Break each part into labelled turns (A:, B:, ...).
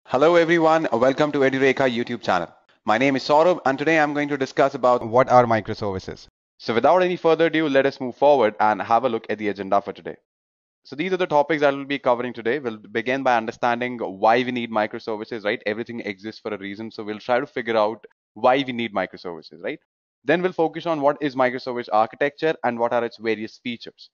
A: Hello everyone, welcome to Edureka YouTube channel. My name is Saurabh and today I'm going to discuss about what are microservices. So without any further ado, let us move forward and have a look at the agenda for today. So these are the topics that we'll be covering today. We'll begin by understanding why we need microservices, right? Everything exists for a reason. So we'll try to figure out why we need microservices, right? Then we'll focus on what is microservice architecture and what are its various features.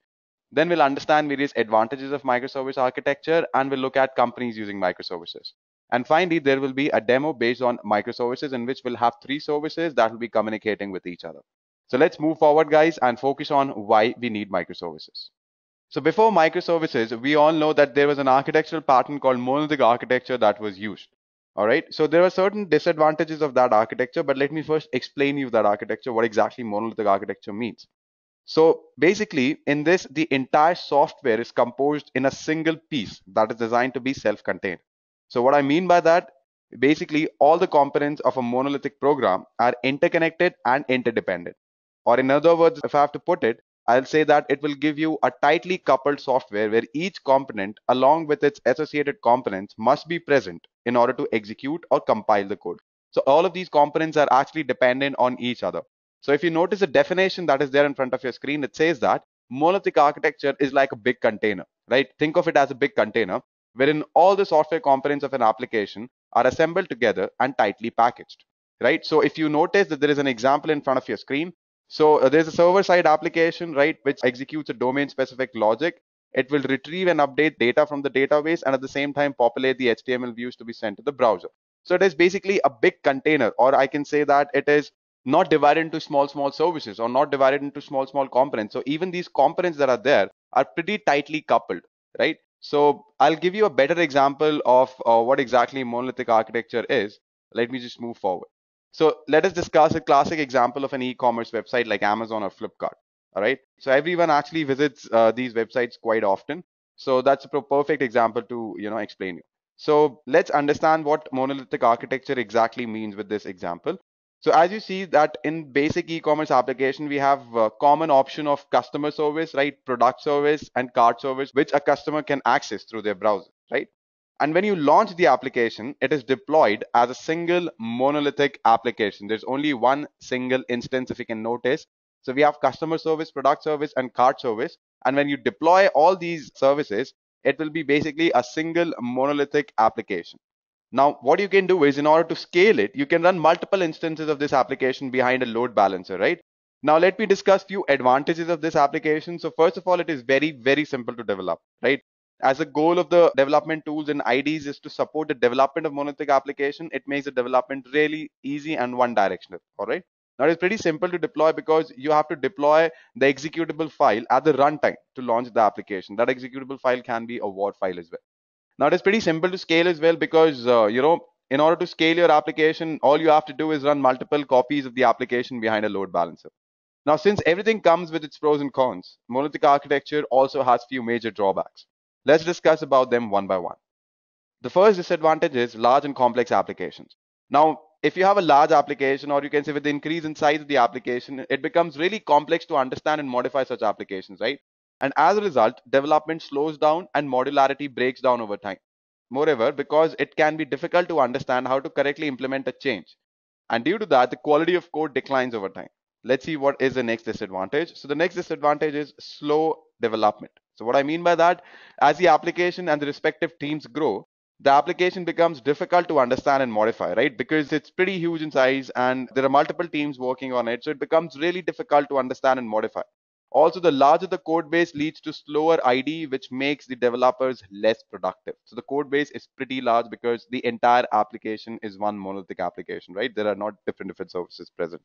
A: Then we'll understand various advantages of microservice architecture and we'll look at companies using microservices. And finally, there will be a demo based on microservices in which we'll have three services that will be communicating with each other. So let's move forward, guys, and focus on why we need microservices. So before microservices, we all know that there was an architectural pattern called monolithic architecture that was used. All right. So there are certain disadvantages of that architecture, but let me first explain you that architecture, what exactly monolithic architecture means. So basically, in this, the entire software is composed in a single piece that is designed to be self-contained. So what I mean by that, basically all the components of a monolithic program are interconnected and interdependent. Or in other words, if I have to put it, I'll say that it will give you a tightly coupled software where each component along with its associated components must be present in order to execute or compile the code. So all of these components are actually dependent on each other. So if you notice the definition that is there in front of your screen, it says that monolithic architecture is like a big container, right? Think of it as a big container wherein all the software components of an application are assembled together and tightly packaged, right? So if you notice that there is an example in front of your screen, so there's a server-side application, right, which executes a domain-specific logic. It will retrieve and update data from the database and at the same time populate the HTML views to be sent to the browser. So it is basically a big container, or I can say that it is not divided into small services or not divided into small components. So even these components that are there are pretty tightly coupled, right? So I'll give you a better example of what exactly monolithic architecture is. Let me just move forward. So let us discuss a classic example of an e-commerce website like Amazon or Flipkart. All right. So everyone actually visits these websites quite often. So that's a perfect example to explain you. So let's understand what monolithic architecture exactly means with this example. So as you see that in basic e-commerce application, we have a common option of customer service, right? Product service and cart service, which a customer can access through their browser, right? And when you launch the application, it is deployed as a single monolithic application. There's only one single instance, if you can notice. So we have customer service, product service, and cart service. And when you deploy all these services, it will be basically a single monolithic application. Now, what you can do is in order to scale it, you can run multiple instances of this application behind a load balancer, right? Now, let me discuss few advantages of this application. So first of all, it is very simple to develop, right? As a goal of the development tools and IDs is to support the development of monolithic application, it makes the development really easy and one directional, all right? Now, it's pretty simple to deploy because you have to deploy the executable file at the runtime to launch the application. That executable file can be a WAR file as well. Now it is pretty simple to scale as well because in order to scale your application, all you have to do is run multiple copies of the application behind a load balancer. Now, since everything comes with its pros and cons, monolithic architecture also has few major drawbacks. Let's discuss about them one by one. The first disadvantage is large and complex applications. Now, if you have a large application, or you can say with the increase in size of the application, it becomes really complex to understand and modify such applications, right? And as a result, development slows down and modularity breaks down over time. Moreover, because it can be difficult to understand how to correctly implement a change. And due to that, the quality of code declines over time. Let's see what is the next disadvantage. So the next disadvantage is slow development. So what I mean by that, as the application and the respective teams grow, the application becomes difficult to understand and modify, right? Because it's pretty huge in size and there are multiple teams working on it. So it becomes really difficult to understand and modify. Also, the larger the code base leads to slower ID, which makes the developers less productive. So the code base is pretty large because the entire application is one monolithic application, right? There are not different services present.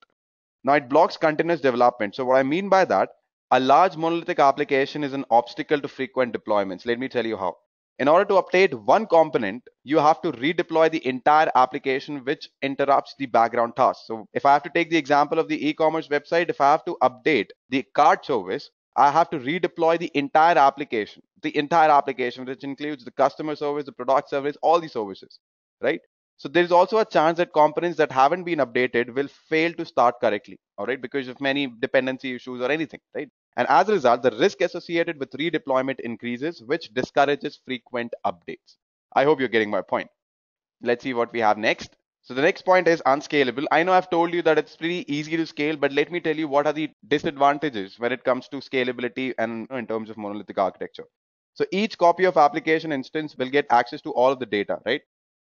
A: Now it blocks continuous development. So what I mean by that, a large monolithic application is an obstacle to frequent deployments. Let me tell you how. In order to update one component, you have to redeploy the entire application, which interrupts the background task. So if I have to take the example of the e-commerce website, if I have to update the cart service, I have to redeploy the entire application, which includes the customer service, the product service, all the services, right? So there is also a chance that components that haven't been updated will fail to start correctly, all right, because of many dependency issues or anything, right? And as a result, the risk associated with redeployment increases, which discourages frequent updates. I hope you're getting my point. Let's see what we have next. So the next point is unscalable. I know I've told you that it's pretty easy to scale, but let me tell you what are the disadvantages when it comes to scalability and in terms of monolithic architecture. So each copy of application instance will get access to all of the data, right?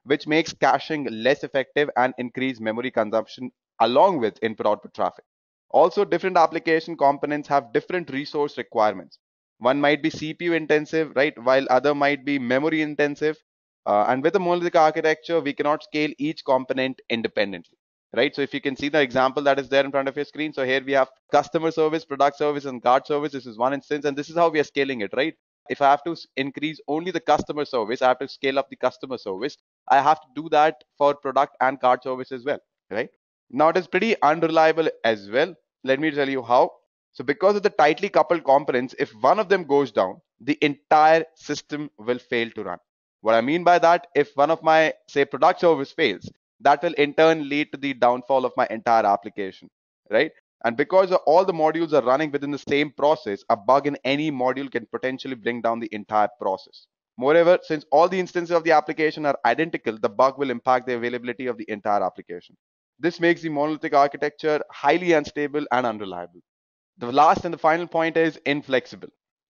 A: Which makes caching less effective and increase memory consumption along with input-output traffic. Also, different application components have different resource requirements. One might be CPU intensive, right? While other might be memory intensive. And with a monolithic architecture, we cannot scale each component independently, right? So if you can see the example that is there in front of your screen. So here we have customer service, product service, and card service. This is one instance, and this is how we are scaling it, right? If I have to increase only the customer service, I have to scale up the customer service. I have to do that for product and card service as well, right? Now it is pretty unreliable as well. Let me tell you how. So because of the tightly coupled components, if one of them goes down, the entire system will fail to run. What I mean by that, if one of my, say, product service fails, that will in turn lead to the downfall of my entire application, right? And because all the modules are running within the same process, a bug in any module can potentially bring down the entire process. Moreover, since all the instances of the application are identical, the bug will impact the availability of the entire application. This makes the monolithic architecture highly unstable and unreliable. The last and the final point is inflexible.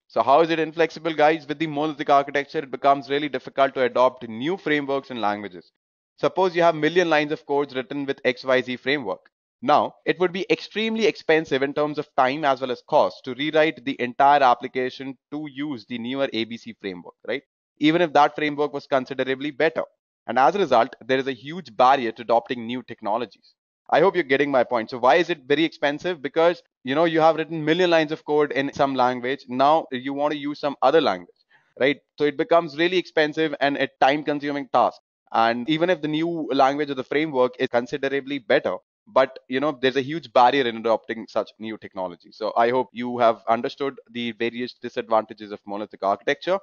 A: So how is it inflexible, guys? With the monolithic architecture, it becomes really difficult to adopt new frameworks and languages. Suppose you have million lines of codes written with XYZ framework. Now, it would be extremely expensive in terms of time as well as cost to rewrite the entire application to use the newer ABC framework, right? Even if that framework was considerably better. And as a result, there is a huge barrier to adopting new technologies. I hope you're getting my point. So why is it very expensive? Because you have written million lines of code in some language. Now you want to use some other language, right? So it becomes really expensive and a time consuming task. And even if the new language or the framework is considerably better, but there's a huge barrier in adopting such new technology. So I hope you have understood the various disadvantages of monolithic architecture.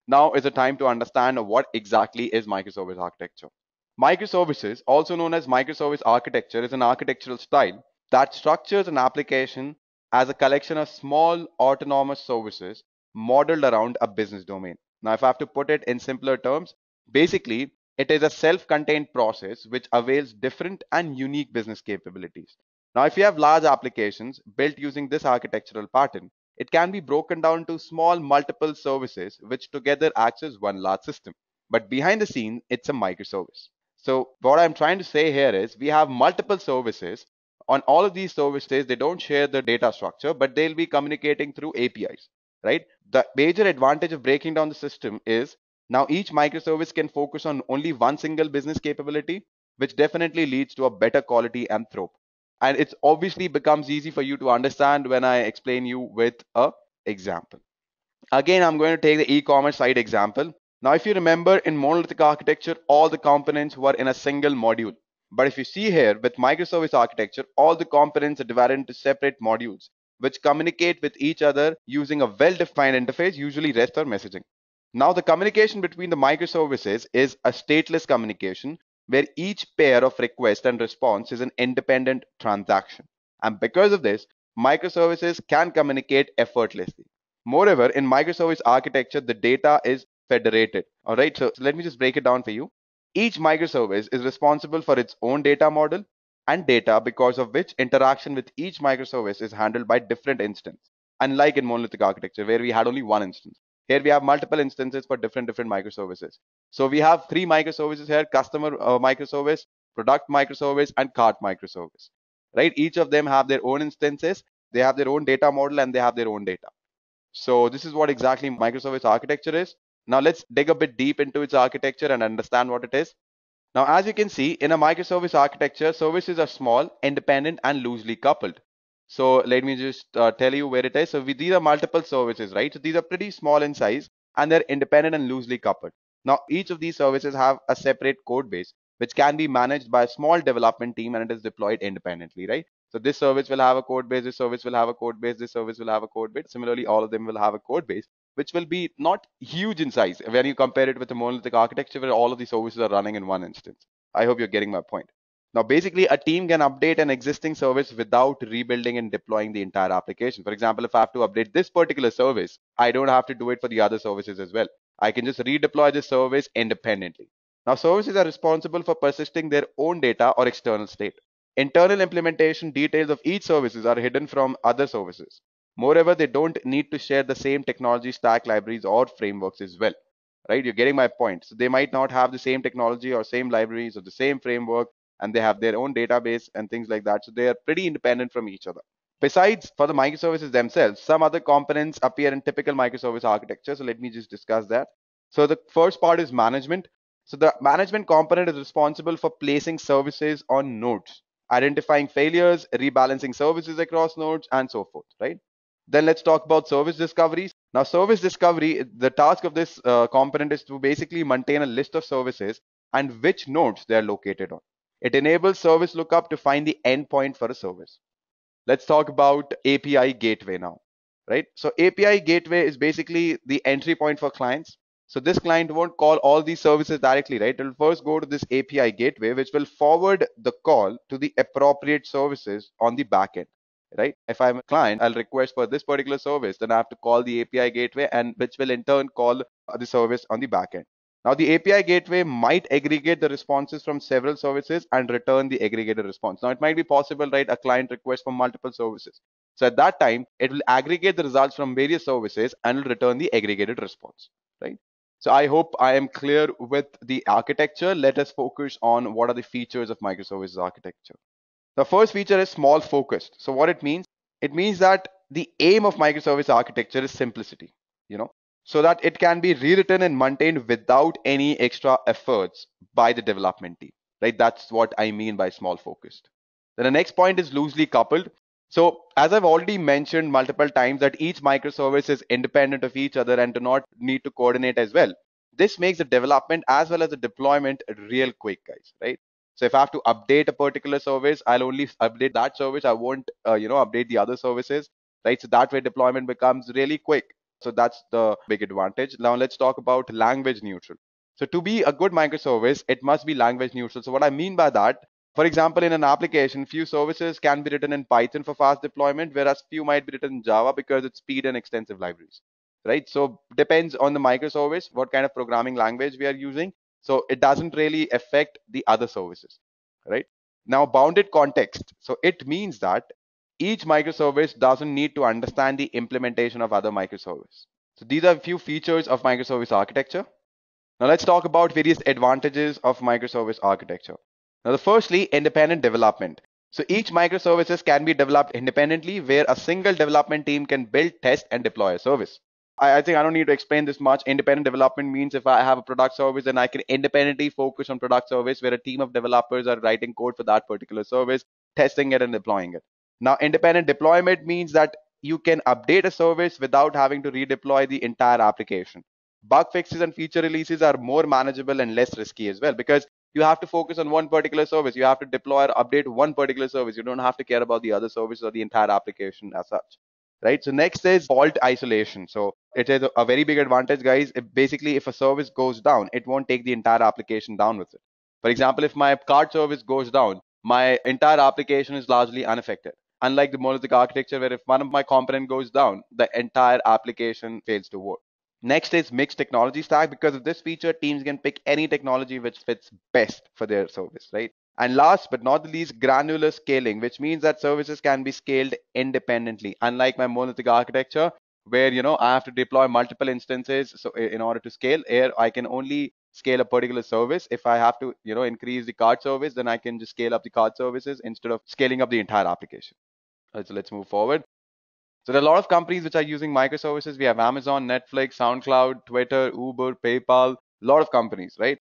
A: Now is the time to understand what exactly is microservice architecture. Microservices, also known as microservice architecture, is an architectural style that structures an application as a collection of small autonomous services modeled around a business domain. Now, if I have to put it in simpler terms, basically, it is a self-contained process which avails different and unique business capabilities. Now, if you have large applications built using this architectural pattern, it can be broken down to small multiple services which together acts as one large system. But behind the scene, it's a microservice. So what I'm trying to say here is we have multiple services. On all of these services, they don't share the data structure, but they'll be communicating through APIs, right? The major advantage of breaking down the system is now each microservice can focus on only one single business capability, which definitely leads to a better quality and throughput. And it's obviously becomes easy for you to understand when I explain you with a example. Again, I'm going to take the e-commerce site example. Now, if you remember in monolithic architecture, all the components were in a single module. But if you see here with microservice architecture, all the components are divided into separate modules, which communicate with each other using a well-defined interface, usually REST or messaging. Now, the communication between the microservices is a stateless communication where each pair of request and response is an independent transaction. And because of this, microservices can communicate effortlessly. Moreover, in microservice architecture, the data is federated. All right, so let me just break it down for you. Each microservice is responsible for its own data model and data because of which interaction with each microservice is handled by different instances. Unlike in monolithic architecture, where we had only one instance. Here we have multiple instances for different microservices. So we have three microservices here: customer microservice, product microservice, and cart microservice. Right? Each of them have their own instances, they have their own data model, and they have their own data. So this is what exactly microservice architecture is. Now let's dig a bit deep into its architecture and understand what it is. Now, as you can see, in a microservice architecture, services are small, independent, and loosely coupled. So let me just tell you where it is. So these are multiple services, right? So these are pretty small in size and they're independent and loosely coupled. Now, each of these services have a separate code base, which can be managed by a small development team and it is deployed independently, right? So this service will have a code base, this service will have a code base, this service will have a code base. Similarly, all of them will have a code base, which will be not huge in size when you compare it with a monolithic architecture where all of these services are running in one instance. I hope you're getting my point. Now, basically, a team can update an existing service without rebuilding and deploying the entire application. For example, if I have to update this particular service, I don't have to do it for the other services as well. I can just redeploy this service independently. Now, services are responsible for persisting their own data or external state. Internal implementation details of each services are hidden from other services. Moreover, they don't need to share the same technology stack, libraries, or frameworks as well. Right? You're getting my point. So they might not have the same technology or same libraries or the same framework, and they have their own database and things like that. So they are pretty independent from each other. Besides, for the microservices themselves, some other components appear in typical microservice architecture. So let me just discuss that. So the first part is management. So the management component is responsible for placing services on nodes, identifying failures, rebalancing services across nodes, and so forth, right? Then let's talk about service discovery. Now, service discovery, the task of this component is to basically maintain a list of services and which nodes they are located on. It enables service lookup to find the endpoint for a service. Let's talk about API gateway now, right? So API gateway is basically the entry point for clients. So this client won't call all these services directly, right? It will first go to this API gateway, which will forward the call to the appropriate services on the backend, right? If I'm a client, I'll request for this particular service, then I have to call the API gateway, and which will in turn call the service on the backend. Now, the API gateway might aggregate the responses from several services and return the aggregated response. Now, it might be possible, right? A client request from multiple services. So at that time, it will aggregate the results from various services and will return the aggregated response, right? So I hope I am clear with the architecture. Let us focus on what are the features of microservices architecture. The first feature is small focused. So what it means that the aim of microservice architecture is simplicity, you know, so that it can be rewritten and maintained without any extra efforts by the development team, right? That's what I mean by small focused. Then the next point is loosely coupled. So as I've already mentioned multiple times that each microservice is independent of each other and do not need to coordinate as well. This makes the development as well as the deployment real quick, guys, right? So if I have to update a particular service, I'll only update that service. I won't, update the other services, right? So that way deployment becomes really quick. So that's the big advantage. Now let's talk about language neutral. So to be a good microservice, it must be language neutral. So what I mean by that, for example, in an application, few services can be written in Python for fast deployment, whereas few might be written in Java because it's speed and extensive libraries, right? So depends on the microservice, what kind of programming language we are using. So it doesn't really affect the other services, right? Now, bounded context. So it means that each microservice doesn't need to understand the implementation of other microservice. So these are a few features of microservice architecture. Now let's talk about various advantages of microservice architecture. Now, the firstly, independent development. So each microservices can be developed independently where a single development team can build, test, and deploy a service. I think I don't need to explain this much. Independent development means if I have a product service, then I can independently focus on product service where a team of developers are writing code for that particular service, testing it and deploying it. Now, independent deployment means that you can update a service without having to redeploy the entire application. Bug fixes and feature releases are more manageable and less risky as well because you have to focus on one particular service. You have to deploy or update one particular service. You don't have to care about the other services or the entire application as such, right? So next is fault isolation. So it is a very big advantage, guys. Basically, if a service goes down, it won't take the entire application down with it. For example, if my card service goes down, my entire application is largely unaffected. Unlike the monolithic architecture, where if one of my component goes down, the entire application fails to work. Next is mixed technology stack. Because of this feature, teams can pick any technology which fits best for their service, right? And last but not the least, granular scaling, which means that services can be scaled independently. Unlike my monolithic architecture, where I have to deploy multiple instances. So in order to scale, here I can only scale a particular service. If I have to, increase the card service, then I can just scale up the card services instead of scaling up the entire application. So let's move forward. So there are a lot of companies which are using microservices. We have Amazon, Netflix, SoundCloud, Twitter, Uber, PayPal, a lot of companies, right?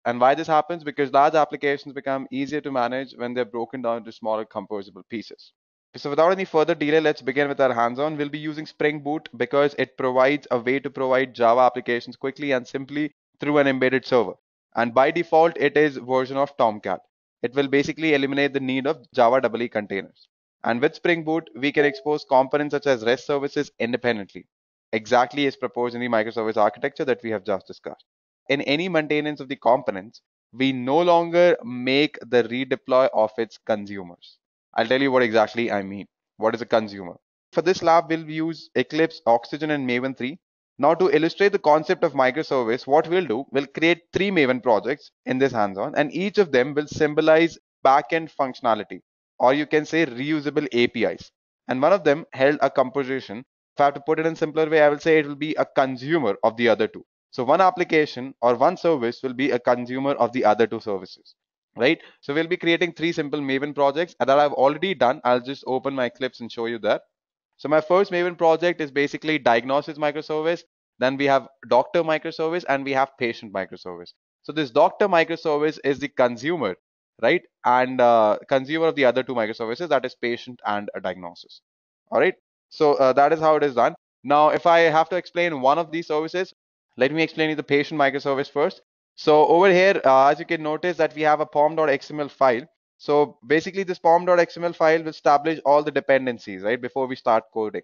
A: And why this happens? Because large applications become easier to manage when they're broken down into smaller composable pieces. So without any further delay, let's begin with our hands-on. We'll be using Spring Boot because it provides a way to provide Java applications quickly and simply through an embedded server. And by default, it is version of Tomcat. It will basically eliminate the need of Java EE containers. And with Spring Boot, we can expose components such as REST services independently, exactly as proposed in the microservice architecture that we have just discussed. In any maintenance of the components, we no longer make the redeploy of its consumers. I'll tell you what exactly I mean. What is a consumer? For this lab, we'll use Eclipse, Oxygen, and Maven 3. Now to illustrate the concept of microservice, what we'll do, we'll create 3 Maven projects in this hands-on, and each of them will symbolize backend functionality, or you can say reusable APIs. And one of them held a composition. If I have to put it in simpler way, I will say it will be a consumer of the other two. So one application or one service will be a consumer of the other two services, right? So we'll be creating 3 simple Maven projects that I've already done. I'll just open my clips and show you that. So my first Maven project is basically diagnosis microservice. Then we have doctor microservice and we have patient microservice. So this doctor microservice is the consumer, right? And consumer of the other two microservices, that is patient and a diagnosis. All right. So that is how it is done. Now, if I have to explain one of these services, let me explain you the patient microservice first. So over here, as you can notice that we have a pom.xml file. So basically this pom.xml file will establish all the dependencies, right, before we start coding.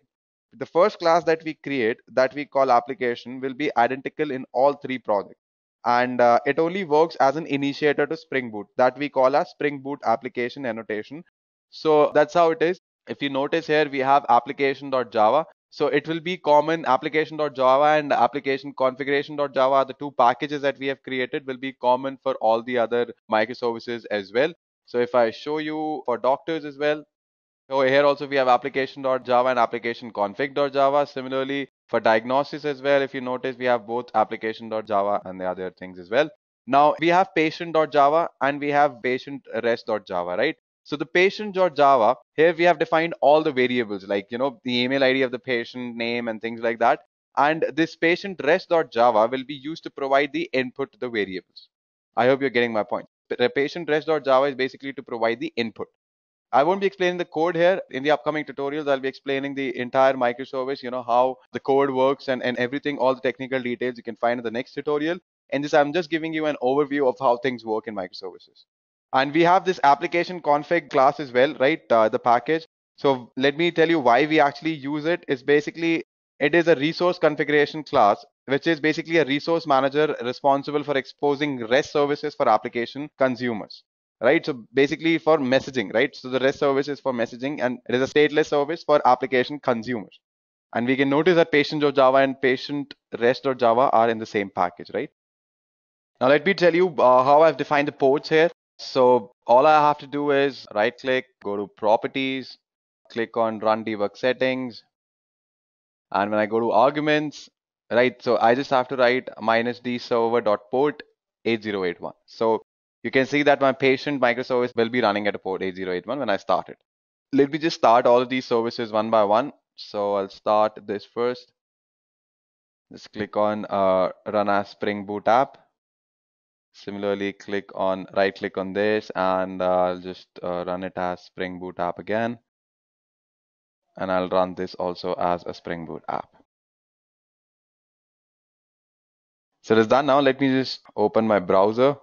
A: The first class that we create, that we call application, will be identical in all 3 projects. And it only works as an initiator to Spring Boot, that we call as Spring Boot application annotation. So that's how it is. If you notice here, we have application.java. So it will be common. Application.java and application configuration.java, the 2 packages that we have created, will be common for all the other microservices as well. So if I show you for doctors as well, so here also we have application.java and application config.java. Similarly, for diagnosis as well, if you notice, we have both application.java and the other things as well. Now we have patient.java and we have patient rest.java, right? So the patient.java, here we have defined all the variables like, the email ID of the patient, name and things like that. And this patient rest.java will be used to provide the input to the variables. I hope you're getting my point. The patient rest.java is basically to provide the input. I won't be explaining the code here. In the upcoming tutorials, I'll be explaining the entire microservice, how the code works and everything, all the technical details you can find in the next tutorial. And this, I'm just giving you an overview of how things work in microservices. And we have this application config class as well, right? The package. So let me tell you why we actually use it. Is basically, it is a resource configuration class, which is basically a resource manager responsible for exposing REST services for application consumers. Right, so basically for messaging, right? So the REST service is for messaging and it is a stateless service for application consumers. And we can notice that patient.java and patient rest.java are in the same package, right? Now let me tell you how I've defined the ports here. So all I have to do is right click, go to properties, click on run debug settings. And when I go to arguments, right, so I just have to write -d server.port 8081. So you can see that my patient microservice will be running at a port 8081 when I start it. Let me just start all of these services one by one. So I'll start this first. Just click on run as Spring Boot app. Similarly, right click on this and I'll just run it as Spring Boot app again. And I'll run this also as a Spring Boot app. So it's done now. Let me just open my browser.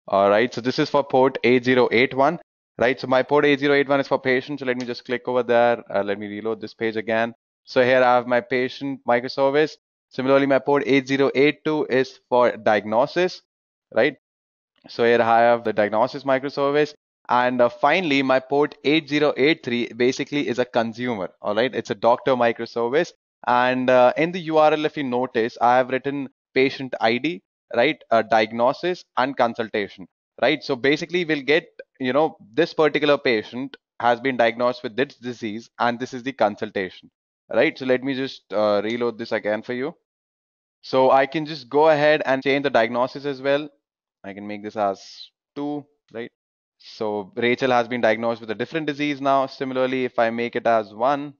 A: All right, so this is for port 8081, right? So my port 8081 is for patient. So let me just click over there. Let me reload this page again. So here I have my patient microservice. Similarly, my port 8082 is for diagnosis, right? So here I have the diagnosis microservice. And finally, my port 8083 basically is a consumer, all right? It's a doctor microservice. And in the URL, if you notice, I have written patient ID, right? Diagnosis and consultation, right? So basically we'll get, this particular patient has been diagnosed with this disease and this is the consultation, right? So let me just reload this again for you. So I can just go ahead and change the diagnosis as well. I can make this as 2, right? So Rachel has been diagnosed with a different disease now. Similarly, if I make it as 1,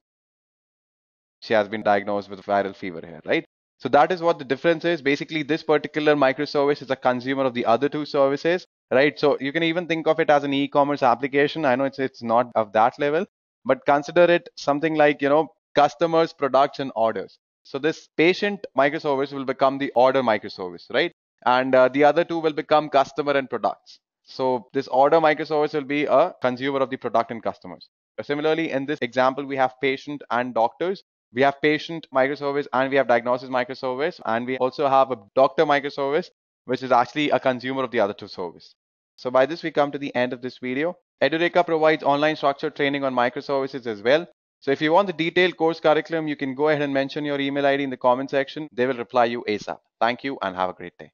A: she has been diagnosed with viral fever here, right? So that is what the difference is. Basically, this particular microservice is a consumer of the other 2 services, right? So you can even think of it as an e-commerce application. I know it's not of that level, but consider it something like, customers, products, and orders. So this patient microservice will become the order microservice, right? And the other 2 will become customer and products. So this order microservice will be a consumer of the product and customers. Similarly, in this example, we have patient and doctors. We have patient microservice and we have diagnosis microservice. And we also have a doctor microservice, which is actually a consumer of the other 2 services. So by this, we come to the end of this video. Edureka provides online structured training on microservices as well. So if you want the detailed course curriculum, you can go ahead and mention your email ID in the comment section. They will reply you ASAP. Thank you and have a great day.